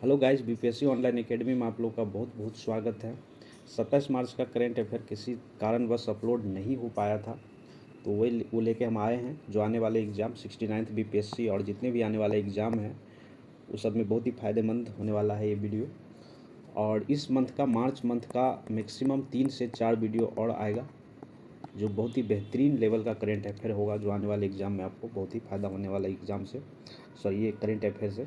Hello guys, BPSC online academy में आप लोग का बहुत बहुत स्वागत है। 27 मार्च का करंट अफेयर किसी कारणवश अपलोड नहीं हो पाया था, तो वो लेके हम आए हैं। जो आने वाले एग्ज़ाम 69th बीपीएससी और जितने भी आने वाले एग्ज़ाम हैं उस सब में बहुत ही फ़ायदेमंद होने वाला है ये वीडियो। और इस मंथ का, मार्च मंथ का मैक्सिमम 3 से 4 वीडियो और आएगा, जो बहुत ही बेहतरीन लेवल का करंट अफेयर होगा, जो आने वाले एग्ज़ाम में आपको बहुत ही फ़ायदा होने वाला एग्ज़ाम से, सॉरी, ये करंट अफेयर से।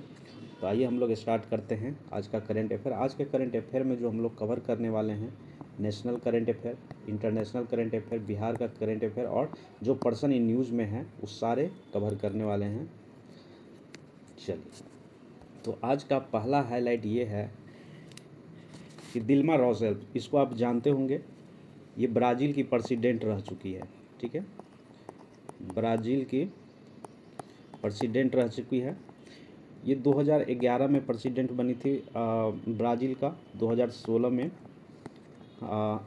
तो आइए हम लोग स्टार्ट करते हैं आज का करंट अफेयर। आज के करंट अफेयर में जो हम लोग कवर करने वाले हैं, national current affair, international current affair, Bihar का करंट अफेयर और जो पर्सन इन न्यूज़ में है उस सारे कवर करने वाले हैं। चलिए, तो आज का पहला हाईलाइट ये है कि दिल्मा रोसेफ, इसको आप जानते होंगे, ये ब्राज़ील की प्रेसिडेंट रह चुकी है। ठीक है, ब्राज़ील की प्रेसिडेंट रह चुकी है। ये 2011 में प्रेसिडेंट बनी थी ब्राज़ील का। 2016 में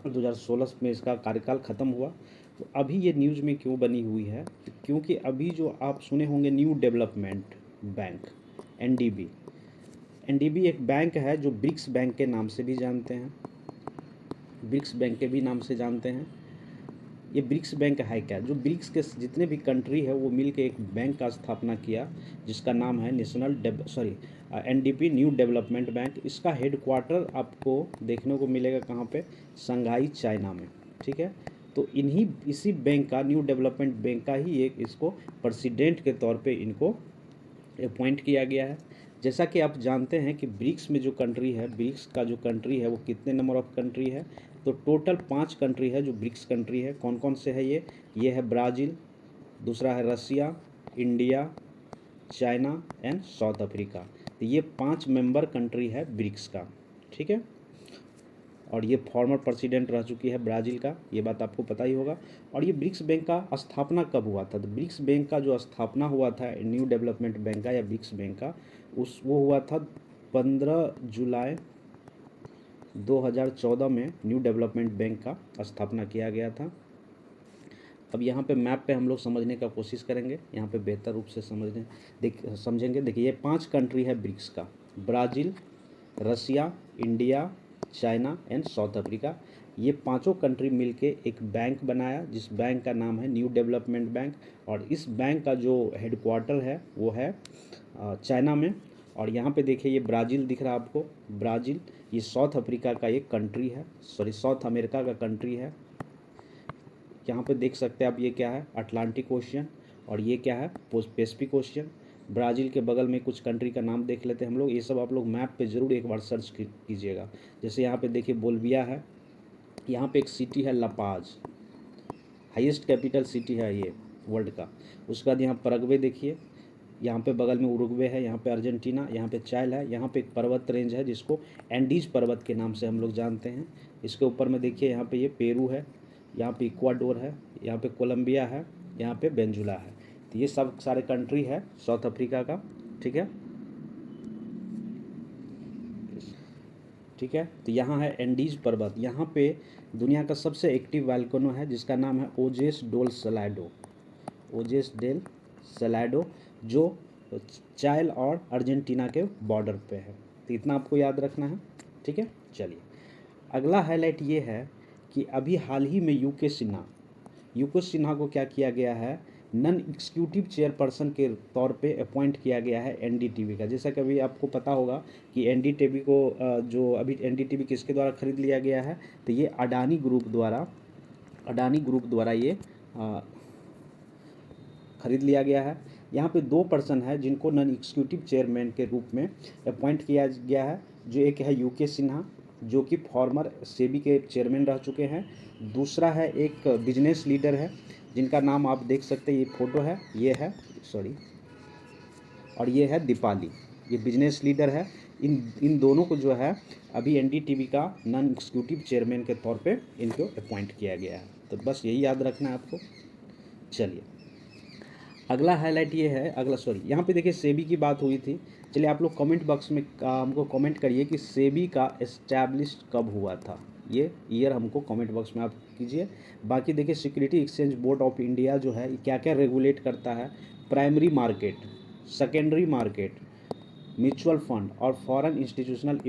2016 में इसका कार्यकाल ख़त्म हुआ। तो अभी ये न्यूज़ में क्यों बनी हुई है? क्योंकि अभी जो आप सुने होंगे new development bank, NDB. NDB एक बैंक है जो ब्रिक्स बैंक के नाम से भी जानते हैं, ब्रिक्स बैंक के भी नाम से जानते हैं। ये ब्रिक्स बैंक है क्या? जो ब्रिक्स के जितने भी कंट्री है वो मिल के एक बैंक का स्थापना किया, जिसका नाम है एनडीबी, न्यू डेवलपमेंट बैंक। इसका हेडक्वार्टर आपको देखने को मिलेगा कहाँ पे? शंघाई, चाइना में। ठीक है, तो इसी बैंक का, न्यू डेवलपमेंट बैंक का ही एक इसको प्रेसिडेंट के तौर पे इनको अपॉइंट किया गया है। जैसा कि आप जानते हैं कि ब्रिक्स में जो कंट्री है, ब्रिक्स का जो कंट्री है वो कितने नंबर ऑफ कंट्री है? तो टोटल 5 कंट्री है जो ब्रिक्स कंट्री है। कौन कौन से है ये है ब्राज़ील, दूसरा है Russia, India, China and South Africa. तो ये 5 मेंबर कंट्री है ब्रिक्स का। ठीक है, और ये फॉर्मर प्रेसिडेंट रह चुकी है ब्राज़ील का, ये बात आपको पता ही होगा। और ये ब्रिक्स बैंक का स्थापना कब हुआ था? तो ब्रिक्स बैंक का जो स्थापना हुआ था, न्यू डेवलपमेंट बैंक का या ब्रिक्स बैंक का, वो हुआ था 15 जुलाई 2014 में न्यू डेवलपमेंट बैंक का स्थापना किया गया था। अब यहाँ पे मैप पे हम लोग समझने का कोशिश करेंगे, यहाँ पे बेहतर रूप से समझेंगे। देखिए, ये 5 कंट्री है ब्रिक्स का: Brazil, Russia, India, China and South Africa. ये पांचों कंट्री मिलके एक बैंक बनाया, जिस बैंक का नाम है न्यू डेवलपमेंट बैंक। और इस बैंक का जो हेडक्वार्टर है वो है चाइना में। और यहाँ पे देखिए, ये ब्राज़ील दिख रहा है आपको, ब्राज़ील। ये साउथ अफ्रीका का एक कंट्री है, सॉरी, साउथ अमेरिका का कंट्री है। यहाँ पे देख सकते हैं आप, ये क्या है? Atlantic ocean. और ये क्या है? Pacific ocean. ब्राज़ील के बगल में कुछ कंट्री का नाम देख लेते हैं हम लोग। ये सब आप लोग मैप पे ज़रूर एक बार सर्च कीजिएगा। जैसे यहाँ पे देखिए बोलिविया है, यहाँ पे एक सिटी है लापाज, हाईएस्ट कैपिटल सिटी है ये वर्ल्ड का। उसके बाद यहाँ परग्वे देखिए, यहाँ पे बगल में उरुग्वे है, यहाँ पे अर्जेंटीना, यहाँ पे चाइल है। यहाँ पे एक पर्वत रेंज है जिसको एंडीज पर्वत के नाम से हम लोग जानते हैं। इसके ऊपर में देखिए, यहाँ पे ये पेरू है, यहाँ पे इक्वाडोर है, यहाँ पे कोलंबिया है, यहाँ पे वेनेजुला है। तो ये सब सारे कंट्री है साउथ अफ्रीका का। ठीक है, ठीक है। तो यहाँ है एंडीज पर्वत, यहाँ पे दुनिया का सबसे एक्टिव वोल्केनो है जिसका नाम है ओजेस डोल सलाडो, ओजेस डेल सलाडो, जो चाइल और अर्जेंटीना के बॉर्डर पे है। तो इतना आपको याद रखना है। ठीक है, चलिए अगला हाईलाइट ये है कि अभी हाल ही में यूके सिन्हा को क्या किया गया है? नॉन एग्जीक्यूटिव चेयरपर्सन के तौर पे अपॉइंट किया गया है एनडीटीवी का। जैसा कि अभी आपको पता होगा कि एनडीटीवी को जो अभी एनडीटीवी किसके द्वारा खरीद लिया गया है? तो ये अडानी ग्रुप द्वारा ये खरीद लिया गया है। यहाँ पे 2 पर्सन है जिनको नॉन एग्जीक्यूटिव चेयरमैन के रूप में अपॉइंट किया गया है। जो एक है यूके सिन्हा, जो कि फॉर्मर सेबी के चेयरमैन रह चुके हैं। दूसरा है एक बिजनेस लीडर है जिनका नाम आप देख सकते हैं, ये फोटो है, ये है, सॉरी, और ये है दीपाली, ये बिजनेस लीडर है। इन दोनों को जो है अभी एनडीटीवी का नॉन एग्जीक्यूटिव चेयरमैन के तौर पे इनको अपॉइंट किया गया है। तो बस यही याद रखना है आपको। चलिए अगला हाईलाइट ये है, यहाँ पे देखिए सेबी की बात हुई थी। चलिए आप लोग कमेंट बॉक्स में हमको कमेंट करिए कि सेबी का एस्टैब्लिश कब हुआ था, ये ईयर हमको कमेंट बॉक्स में आप कीजिए। बाकी देखिए, security exchange board of India जो है क्या क्या रेगुलेट करता है? Primary market, secondary market, mutual fund और फॉरेन इंस्टीट्यूशनल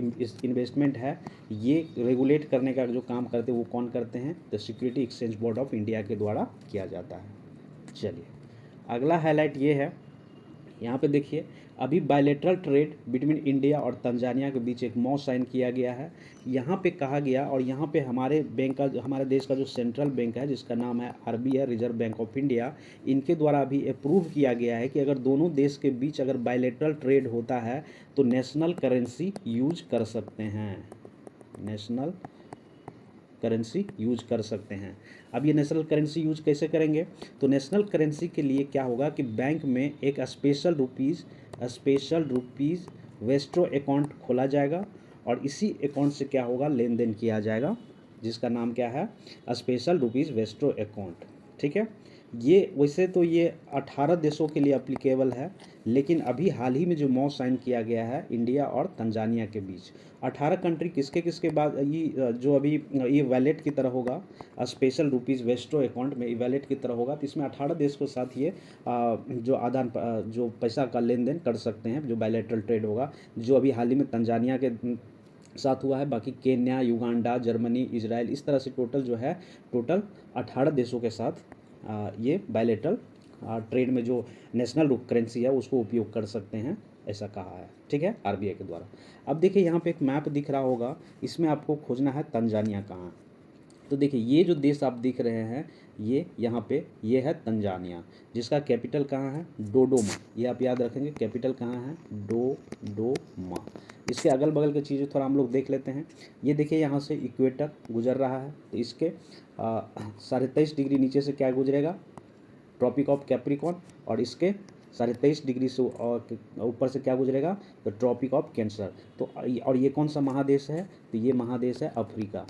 इन्वेस्टमेंट है, ये रेगुलेट करने का जो काम करते हैं वो कौन करते हैं? The security exchange board of India के द्वारा किया जाता है। चलिए अगला हाईलाइट ये है, यहाँ पे देखिए अभी बायलेटरल ट्रेड बिटवीन इंडिया और तंजानिया के बीच एक मॉ साइन किया गया है। यहाँ पे कहा गया, और यहाँ पे हमारे बैंक का, हमारे देश का जो सेंट्रल बैंक है जिसका नाम है RBI, reserve bank of India, इनके द्वारा भी अप्रूव किया गया है कि अगर दोनों देश के बीच अगर बायलेटरल ट्रेड होता है तो नेशनल करेंसी यूज कर सकते हैं, नेशनल करेंसी यूज कर सकते हैं। अब ये नेशनल करेंसी यूज कैसे करेंगे? तो नेशनल करेंसी के लिए क्या होगा कि बैंक में एक स्पेशल रुपीज़ वेस्ट्रो अकाउंट खोला जाएगा और इसी अकाउंट से क्या होगा? लेन देन किया जाएगा, जिसका नाम क्या है? Special rupees vostro account. ठीक है, ये वैसे तो ये 18 देशों के लिए अप्लीकेबल है, लेकिन अभी हाल ही में जो मॉ साइन किया गया है इंडिया और तंजानिया के बीच, 18 कंट्री किसके किसके बाद ये जो अभी ये वैलेट की तरह होगा, स्पेशल रुपीज़ वेस्ट्रो अकाउंट में वैलेट की तरह होगा, तो इसमें 18 देश के साथ ये जो जो पैसा का लेन देन कर सकते हैं, जो बायलैटरल ट्रेड होगा, जो अभी हाल ही में तंजानिया के साथ हुआ है। बाकी केन्या, युगांडा, जर्मनी, इजराइल, इस तरह से टोटल 18 देशों के साथ ये बायलैटरल ट्रेड में जो नेशनल करेंसी है उसको उपयोग कर सकते हैं, ऐसा कहा है। ठीक है, आरबीआई के द्वारा। अब देखिए यहाँ पे एक मैप दिख रहा होगा, इसमें आपको खोजना है तंजानिया कहाँ। तो देखिए ये जो देश आप दिख रहे हैं, ये यहाँ पे ये है तंजानिया, जिसका कैपिटल कहाँ है? डोडोमा। ये आप याद रखेंगे, कैपिटल कहाँ है? डोडोमा। इसके अगल बगल की चीज़ें थोड़ा हम लोग देख लेते हैं। ये देखिए यहाँ से इक्वेटर गुजर रहा है, तो इसके 23.5 डिग्री नीचे से क्या गुजरेगा? ट्रॉपिक ऑफ कैप्रिकॉर्न, और इसके 23.5 डिग्री से ऊपर से क्या गुजरेगा? तो ट्रॉपिक ऑफ कैंसर। तो और ये कौन सा महादेश है? तो ये महादेश है अफ्रीका।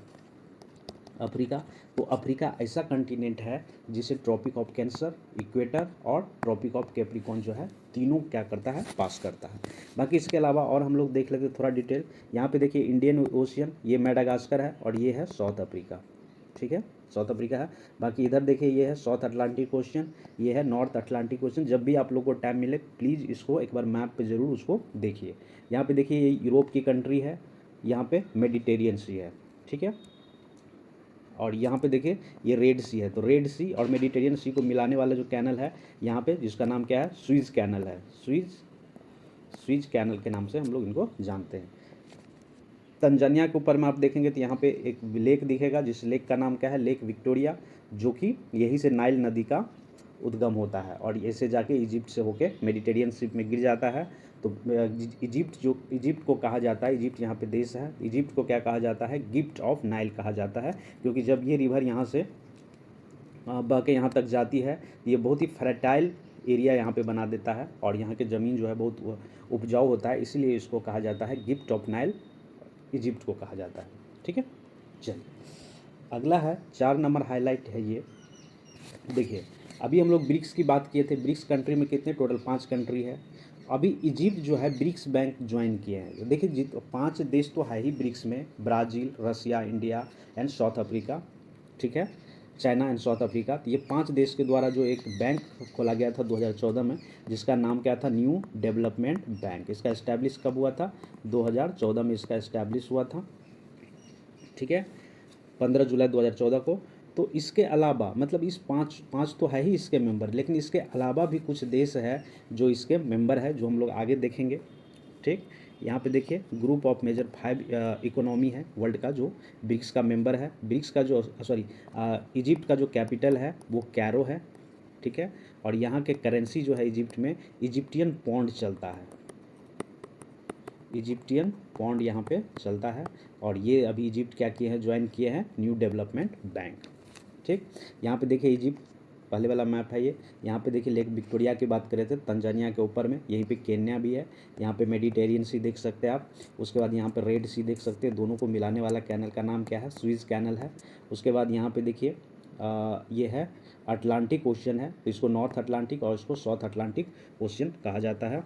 तो अफ्रीका ऐसा कंटिनेंट है जिसे ट्रॉपिक ऑफ कैंसर, इक्वेटर और ट्रॉपिक ऑफ कैप्रिकॉर्न जो है, तीनों क्या करता है? पास करता है। बाकी इसके अलावा और हम लोग देख लेते हैं थोड़ा डिटेल। यहाँ पे देखिए इंडियन ओशियन, ये मेडागास्कर है, और ये है साउथ अफ्रीका। ठीक है, साउथ अफ्रीका है। बाकी इधर देखिए ये है साउथ अटलांटिक ओशियन, ये है नॉर्थ अटलांटिक ओशियन। जब भी आप लोग को टाइम मिले प्लीज़ इसको एक बार मैप पे ज़रूर उसको देखिए। यहाँ पे देखिए ये यूरोप की कंट्री है, यहाँ पे मेडिटेरियन सी है। ठीक है, और यहाँ पे देखिए ये रेड सी है, तो रेड सी और मेडिटेरियन सी को मिलाने वाला जो कैनल है यहाँ पे, जिसका नाम क्या है? स्वीज कैनल है। स्वीज कैनल के नाम से हम लोग इनको जानते हैं। तंजानिया के ऊपर में आप देखेंगे तो यहाँ पे एक लेक दिखेगा, जिस लेक का नाम क्या है? लेक विक्टोरिया, जो कि यहीं से नाइल नदी का उद्गम होता है और ऐसे जाके इजिप्ट से होके मेडिटेरियन सी में गिर जाता है। तो इजिप्ट को कहा जाता है, इजिप्ट यहाँ पे देश है, इजिप्ट को क्या कहा जाता है? गिफ्ट ऑफ नाइल कहा जाता है, क्योंकि जब ये रिवर यहाँ से बह के यहाँ तक जाती है, ये बहुत ही फर्टाइल एरिया यहाँ पे बना देता है और यहाँ के ज़मीन जो है बहुत उपजाऊ होता है, इसीलिए इसको कहा जाता है गिफ्ट ऑफ नाइल, इजिप्ट को कहा जाता है। ठीक है, चलिए अगला है 4 नंबर हाईलाइट है ये। देखिए अभी हम लोग ब्रिक्स की बात किए थे, ब्रिक्स कंट्री में कितने? टोटल 5 कंट्री है। अभी इजिप्ट जो है ब्रिक्स बैंक ज्वाइन किए हैं। देखिए 5 देश तो है ही ब्रिक्स में, Brazil, Russia, India and South Africa. ठीक है, चाइना एंड साउथ अफ्रीका। तो ये 5 देश के द्वारा जो एक बैंक खोला गया था 2014 में, जिसका नाम क्या था? New development bank. इसका इस्टेब्लिश कब हुआ था? 2014 में इसका इस्टेब्लिश हुआ था। ठीक है, 15 जुलाई 2014 को। तो इसके अलावा मतलब इस पाँच तो है ही इसके मेंबर, लेकिन इसके अलावा भी कुछ देश है जो इसके मेंबर है, जो हम लोग आगे देखेंगे। ठीक, यहाँ पे देखिए ग्रुप ऑफ मेजर 5 इकोनॉमी है वर्ल्ड का, जो ब्रिक्स का मेंबर है। ब्रिक्स का जो इजिप्ट का जो कैपिटल है वो कैरो है। ठीक है, और यहाँ के करेंसी जो है इजिप्ट में इजिप्टियन पौंड चलता है, इजिप्टियन पौंड यहाँ पे चलता है। और ये अभी इजिप्ट क्या किए हैं? ज्वाइन किए हैं न्यू डेवलपमेंट बैंक। ठीक, यहाँ पे देखिए इजिप्ट पहले वाला मैप है ये। यहाँ पे देखिए लेक विक्टोरिया की बात करें थे, तंजानिया के ऊपर में, यहीं पे केन्या भी है। यहाँ पे मेडिटेरियन सी देख सकते हैं आप। उसके बाद यहाँ पे रेड सी देख सकते हैं। दोनों को मिलाने वाला कैनल का नाम क्या है? स्वीज कैनल है। उसके बाद यहाँ पे देखिए ये है अटलांटिक ओशियन है, तो इसको नॉर्थ अटलांटिक और इसको साउथ अटलांटिक ओशियन कहा जाता है।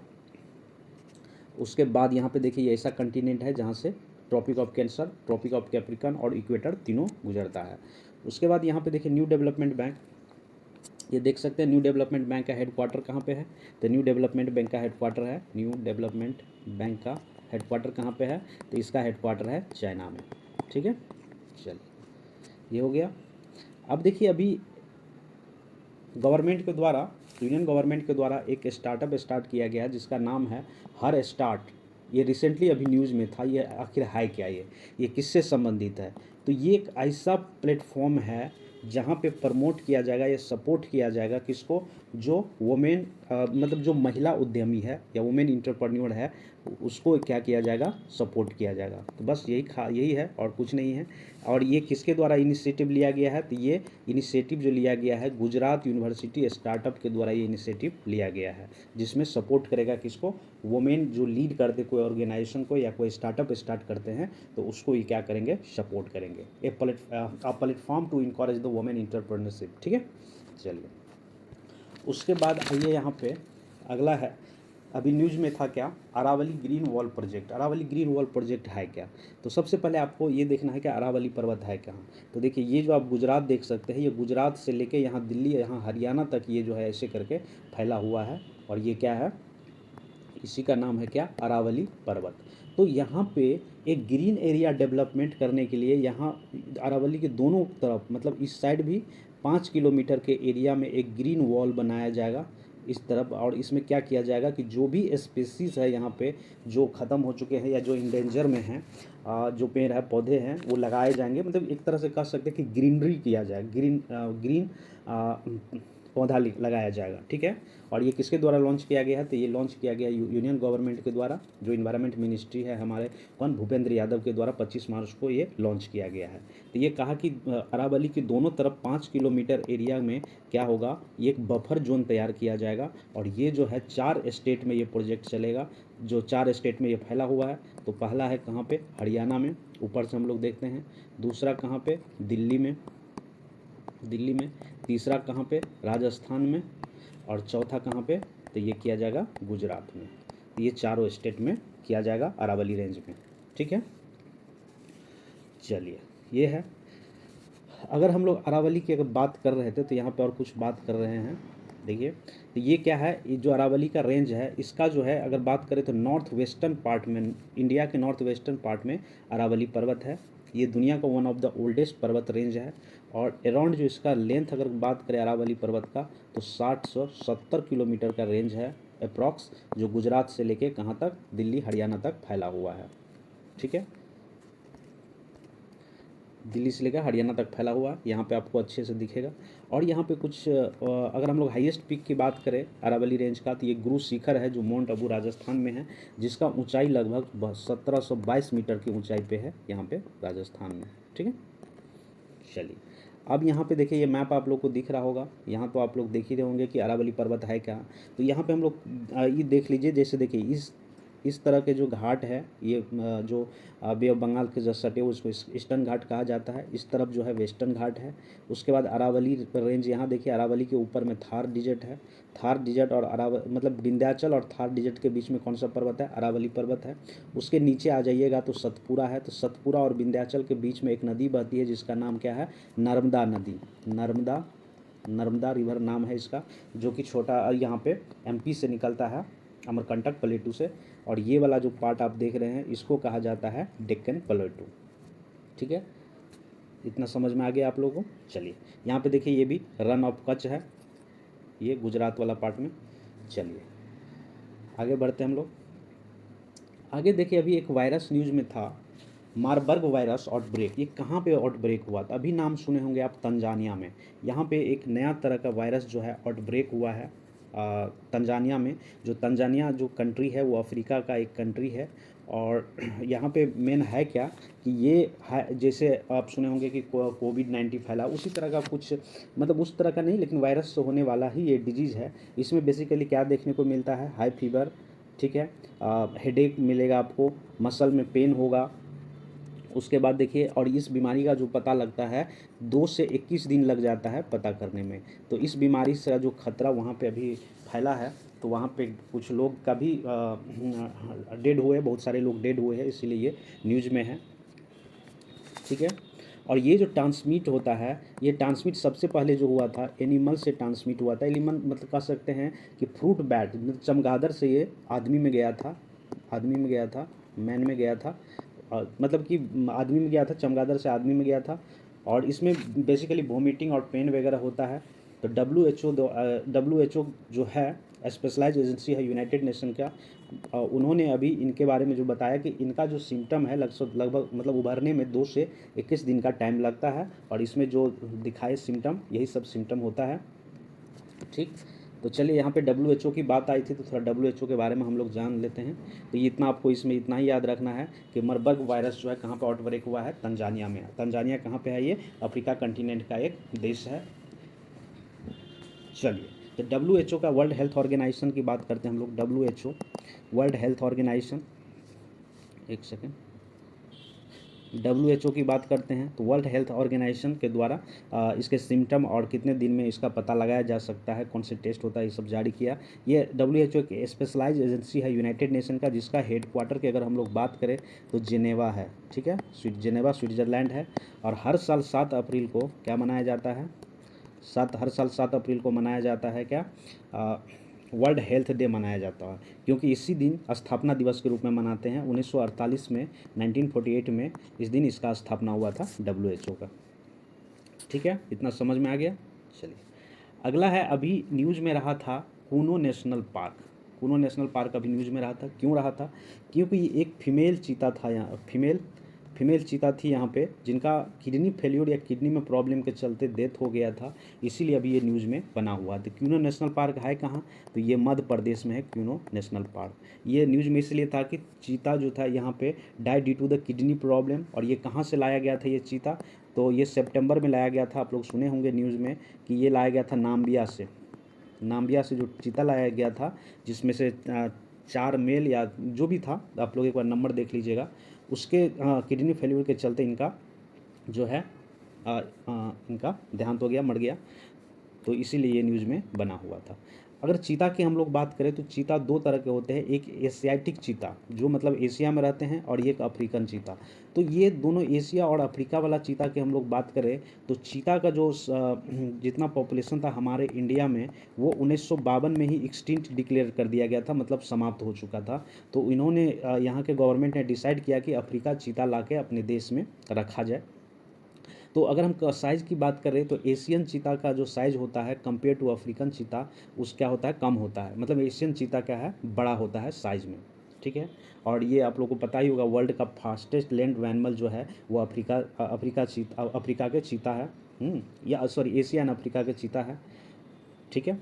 उसके बाद यहाँ पे देखिए ये ऐसा कंटिनेंट है जहाँ से Tropic of Cancer, Tropic of Capricorn और इक्वेटर तीनों गुजरता है। उसके बाद यहाँ पे देखिए न्यू डेवलपमेंट बैंक, ये देख सकते हैं न्यू डेवलपमेंट बैंक का हेडक्वार्टर कहाँ पे है? तो न्यू डेवलपमेंट बैंक का हेडक्वार्टर है न्यू डेवलपमेंट बैंक का हेडक्वार्टर कहाँ पे है, तो इसका हेडक्वार्टर है चाइना में। ठीक है, चलिए ये हो गया। अब देखिए अभी गवर्नमेंट के द्वारा, यूनियन गवर्नमेंट के द्वारा एक स्टार्टअप स्टार्ट किया गया जिसका नाम है हर स्टार्ट। ये रिसेंटली अभी न्यूज़ में था, ये आखिर है क्या, ये किससे संबंधित है? तो ये एक ऐसा प्लेटफॉर्म है जहाँ पे प्रमोट किया जाएगा या सपोर्ट किया जाएगा किसको, जो वुमेन मतलब जो महिला उद्यमी है या वुमेन इंटरप्रेन्योर है, उसको क्या किया जाएगा, सपोर्ट किया जाएगा। तो बस यही है और कुछ नहीं है। और ये किसके द्वारा इनिशिएटिव लिया गया है, तो ये इनिशिएटिव जो लिया गया है गुजरात यूनिवर्सिटी स्टार्टअप के द्वारा ये इनिशिएटिव लिया गया है, जिसमें सपोर्ट करेगा किसको, वुमेन जो लीड करते कोई ऑर्गेनाइजेशन को या कोई स्टार्टअप स्टार्ट करते हैं तो उसको ये क्या करेंगे, सपोर्ट करेंगे। A platform to encourage the women entrepreneurship. ठीक है, चलिए उसके बाद आइए यहाँ पे अगला है, अभी न्यूज़ में था क्या, Aravalli green wall project. Aravalli green wall project है क्या, तो सबसे पहले आपको ये देखना है कि अरावली पर्वत है कहाँ। तो देखिए ये जो आप गुजरात देख सकते हैं, ये गुजरात से लेके यहाँ दिल्ली, यहाँ हरियाणा तक ये जो है ऐसे करके फैला हुआ है। और ये क्या है, इसी का नाम है क्या, अरावली पर्वत। तो यहाँ पे एक ग्रीन एरिया डेवलपमेंट करने के लिए यहाँ अरावली के दोनों तरफ, मतलब इस साइड भी 5 किलोमीटर के एरिया में एक ग्रीन वॉल बनाया जाएगा इस तरफ। और इसमें क्या किया जाएगा कि जो भी स्पीसीज़ है यहाँ पे जो ख़त्म हो चुके हैं या जो इंडेंजर में हैं, जो पेड़ है पौधे हैं वो लगाए जाएंगे। मतलब एक तरह से कह सकते हैं कि ग्रीनरी किया जाए, ग्रीन पौधा लगाया जाएगा। ठीक है, और ये किसके द्वारा लॉन्च किया गया है, तो ये लॉन्च किया गया यूनियन गवर्नमेंट के द्वारा, जो इन्वायरमेंट मिनिस्ट्री है हमारे कौन, भूपेंद्र यादव के द्वारा 25 मार्च को ये लॉन्च किया गया है। तो ये कहा कि अरावली के दोनों तरफ 5 किलोमीटर एरिया में क्या होगा, ये एक बफर जोन तैयार किया जाएगा। और ये जो है 4 स्टेट में ये प्रोजेक्ट चलेगा, जो 4 स्टेट में ये फैला हुआ है। तो पहला है कहाँ पे, हरियाणा में, ऊपर से हम लोग देखते हैं। दूसरा कहाँ पे, दिल्ली में, तीसरा कहाँ पे, राजस्थान में, और चौथा कहाँ पे, तो ये किया जाएगा गुजरात में। ये चारों स्टेट में किया जाएगा अरावली रेंज में। ठीक है, चलिए ये है। अगर हम लोग अरावली की अगर बात कर रहे थे तो यहाँ पे और कुछ बात कर रहे हैं। देखिए तो ये क्या है, ये जो अरावली का रेंज है इसका जो है अगर बात करें तो नॉर्थ वेस्टर्न पार्ट में, इंडिया के नॉर्थ वेस्टर्न पार्ट में अरावली पर्वत है। ये दुनिया का वन ऑफ द ओल्डेस्ट पर्वत रेंज है। और अराउंड जो इसका लेंथ अगर बात करें अरावली पर्वत का, तो 60-70 किलोमीटर का रेंज है अप्रॉक्स, जो गुजरात से लेके कहाँ तक, दिल्ली हरियाणा तक फैला हुआ है। ठीक है, दिल्ली से लेकर हरियाणा तक फैला हुआ है, यहाँ पे आपको अच्छे से दिखेगा। और यहाँ पे कुछ अगर हम लोग हाईएस्ट पीक की बात करें अरावली रेंज का, तो ये गुरु शिखर है जो माउंट आबू राजस्थान में है, जिसका ऊंचाई लगभग 1722 मीटर की ऊंचाई पे है यहाँ पे राजस्थान में। ठीक है, चलिए अब यहाँ पे देखिए ये मैप आप लोग को दिख रहा होगा, यहाँ तो आप लोग देख ही रहे होंगे कि अरावली पर्वत है क्या। तो यहाँ पे हम लोग ये देख लीजिए, जैसे देखिए इस तरह के जो घाट है, ये जो बे ऑफ बंगाल के जो सटे उसको ईस्टर्न घाट कहा जाता है। इस तरफ जो है वेस्टर्न घाट है। उसके बाद अरावली रेंज, यहाँ देखिए अरावली के ऊपर में थार डिजर्ट है। थार डिजर्ट और मतलब विंध्याचल और थार डिजर्ट के बीच में कौन सा पर्वत है, अरावली पर्वत है। उसके नीचे आ जाइएगा तो सतपुरा है। तो सतपुरा और विंध्याचल के बीच में एक नदी बहती है जिसका नाम क्या है, नर्मदा नदी। नर्मदा रिवर नाम है इसका, जो कि छोटा यहाँ पे एमपी से निकलता है, अमरकंटक प्लेटू से। और ये वाला जो पार्ट आप देख रहे हैं इसको कहा जाता है डेक्कन प्लेटू। ठीक है, इतना समझ में आ गया आप लोगों को। चलिए यहाँ पे देखिए ये भी रन ऑफ कच्छ है, ये गुजरात वाला पार्ट में। चलिए आगे बढ़ते हैं हम लोग। आगे देखिए अभी एक वायरस न्यूज़ में था, मारबर्ग वायरस आउटब्रेक। ये कहाँ पे आउटब्रेक हुआ था, अभी नाम सुने होंगे आप, तंजानिया में। यहाँ पे एक नया तरह का वायरस जो है आउटब्रेक हुआ है तंजानिया में। जो तंजानिया जो कंट्री है वो अफ्रीका का एक कंट्री है। और यहाँ पे मेन है क्या कि ये है, जैसे आप सुने होंगे कि कोविड-19 फैला, उसी तरह का कुछ, मतलब उस तरह का नहीं लेकिन वायरस से होने वाला ही ये डिजीज़ है। इसमें बेसिकली क्या देखने को मिलता है, हाई फीवर, ठीक है, हेडेक मिलेगा आपको, मसल में पेन होगा। उसके बाद देखिए, और इस बीमारी का जो पता लगता है 2 से 21 दिन लग जाता है पता करने में। तो इस बीमारी से जो खतरा वहाँ पे अभी फैला है, तो वहाँ पे कुछ लोग का भी डेड हुए, बहुत सारे लोग डेड हुए हैं, इसीलिए ये न्यूज़ में है। ठीक है, और ये जो ट्रांसमिट होता है, ये ट्रांसमिट सबसे पहले जो हुआ था एनिमल से ट्रांसमिट हुआ था। एनिमल मतलब कह सकते हैं कि फ्रूट बैट, चमगादड़ से ये आदमी में गया था, आदमी में गया था, मैन में गया था, मतलब कि आदमी में गया था, चमगादड़ से आदमी में गया था। और इसमें बेसिकली वोमिटिंग और पेन वगैरह होता है। तो WHO जो है स्पेशलाइज एजेंसी है यूनाइटेड नेशन का, उन्होंने अभी इनके बारे में जो बताया कि इनका जो सिम्टम है लगभग मतलब उभरने में 2 से 21 दिन का टाइम लगता है। और इसमें जो दिखाए सिम्टम, यही सब सिम्टम होता है। ठीक, तो चलिए यहाँ पे WHO की बात आई थी तो थोड़ा WHO के बारे में हम लोग जान लेते हैं। तो ये इतना आपको इसमें इतना ही याद रखना है कि मरबर्ग वायरस जो है कहाँ पे आउटब्रेक हुआ है, तंजानिया में। तंजानिया कहाँ पे है? ये अफ्रीका कंटिनेंट का एक देश है। चलिए, तो WHO का, वर्ल्ड हेल्थ ऑर्गेनाइजेशन की बात करते हैं हम लोग। WHO वर्ल्ड हेल्थ ऑर्गेनाइजेशन, एक सेकेंड, WHO की बात करते हैं तो वर्ल्ड हेल्थ ऑर्गेनाइजेशन के द्वारा इसके सिम्टम और कितने दिन में इसका पता लगाया जा सकता है, कौन से टेस्ट होता है, ये सब जारी किया। ये WHO की स्पेशलाइज एजेंसी है यूनाइटेड नेशन का, जिसका हेडक्वार्टर की अगर हम लोग बात करें तो जिनेवा है। ठीक है, जिनेवा स्विट्ज़रलैंड है। और हर साल 7 अप्रैल को क्या मनाया जाता है? हर साल 7 अप्रैल को मनाया जाता है क्या? वर्ल्ड हेल्थ डे मनाया जाता है, क्योंकि इसी दिन स्थापना दिवस के रूप में मनाते हैं। 1948 में, 1948 में इस दिन इसका स्थापना हुआ था WHO का। ठीक है, इतना समझ में आ गया। चलिए, अगला है, अभी न्यूज़ में रहा था Kuno national park. Kuno national park अभी न्यूज़ में रहा था। क्यों रहा था? क्योंकि एक फीमेल चीता था यहाँ, फीमेल चीता थी यहाँ पे, जिनका किडनी फेल्योर या किडनी में प्रॉब्लम के चलते डेथ हो गया था। इसीलिए अभी ये न्यूज़ में बना हुआ। तो क्यूनो नेशनल पार्क है कहाँ? तो ये मध्य प्रदेश में है, क्यूनो नेशनल पार्क। ये न्यूज़ में इसलिए था कि चीता जो था यहाँ पे die due to the kidney problem. और ये कहाँ से लाया गया था ये चीता? तो ये सितंबर में लाया गया था। आप लोग सुने होंगे न्यूज़ में कि ये लाया गया था नाम्बिया से। नाम्बिया से जो चीता लाया गया था, जिसमें से 4 मेल या जो भी था, आप लोग एक बार नंबर देख लीजिएगा। उसके किडनी फेल्यूर के चलते इनका जो है इनका देहांत हो गया, मर गया। तो इसीलिए ये न्यूज़ में बना हुआ था। अगर चीता की हम लोग बात करें तो चीता 2 तरह के होते हैं। एक एशियाटिक चीता, जो मतलब एशिया में रहते हैं, और एक अफ्रीकन चीता। तो ये दोनों एशिया और अफ्रीका वाला चीता की हम लोग बात करें तो चीता का जो जितना पॉपुलेशन था हमारे इंडिया में, वो 1952 में ही एक्सटिंक्ट डिक्लेयर कर दिया गया था, मतलब समाप्त हो चुका था। तो इन्होंने यहाँ के गवर्नमेंट ने डिसाइड किया कि अफ्रीका चीता ला के अपने देश में रखा जाए। तो अगर हम साइज़ की बात करें तो एशियन चीता का जो साइज़ होता है कंपेयर टू अफ्रीकन चीता, उस क्या होता है, कम होता है। मतलब एशियन चीता क्या है, बड़ा होता है साइज़ में। ठीक है, और ये आप लोगों को पता ही होगा, वर्ल्ड का फास्टेस्ट लैंड एनिमल जो है वो अफ्रीका के चीता है। या सॉरी, एशिया एंड अफ्रीका के चीता है। ठीक है,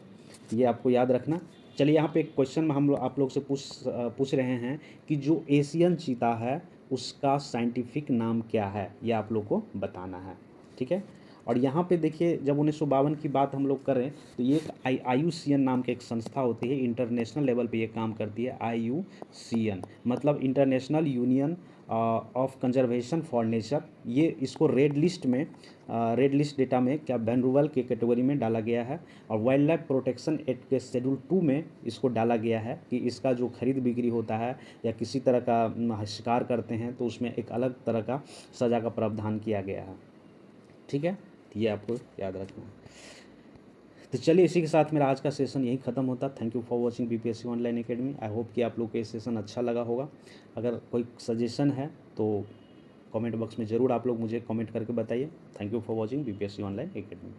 ये आपको याद रखना। चलिए, यहाँ पे एक क्वेश्चन में हम लोग आप लोग से पूछ रहे हैं कि जो एशियन चीता है उसका साइंटिफिक नाम क्या है, ये आप लोग को बताना है। ठीक है, और यहाँ पे देखिए, जब 1952 की बात हम लोग करें तो ये एक IUCN नाम की एक संस्था होती है, इंटरनेशनल लेवल पे ये काम करती है। IUCN मतलब international union of conservation for nature. ये इसको रेड लिस्ट डेटा में क्या वैल्यूएबल के कैटेगरी में डाला गया है। और वाइल्ड लाइफ प्रोटेक्शन एक्ट के शेड्यूल 2 में इसको डाला गया है कि इसका जो खरीद बिक्री होता है या किसी तरह का शिकार करते हैं तो उसमें एक अलग तरह का सज़ा का प्रावधान किया गया है। ठीक है, तो ये आपको याद रखना है। तो चलिए, इसी के साथ मेरा आज का सेशन यहीं ख़त्म होता। Thank you for watching BPSC online academy. I hope कि आप लोग को ये सेशन अच्छा लगा होगा। अगर कोई सजेशन है तो कमेंट बॉक्स में ज़रूर आप लोग मुझे कमेंट करके बताइए। Thank you for watching BPSC online academy.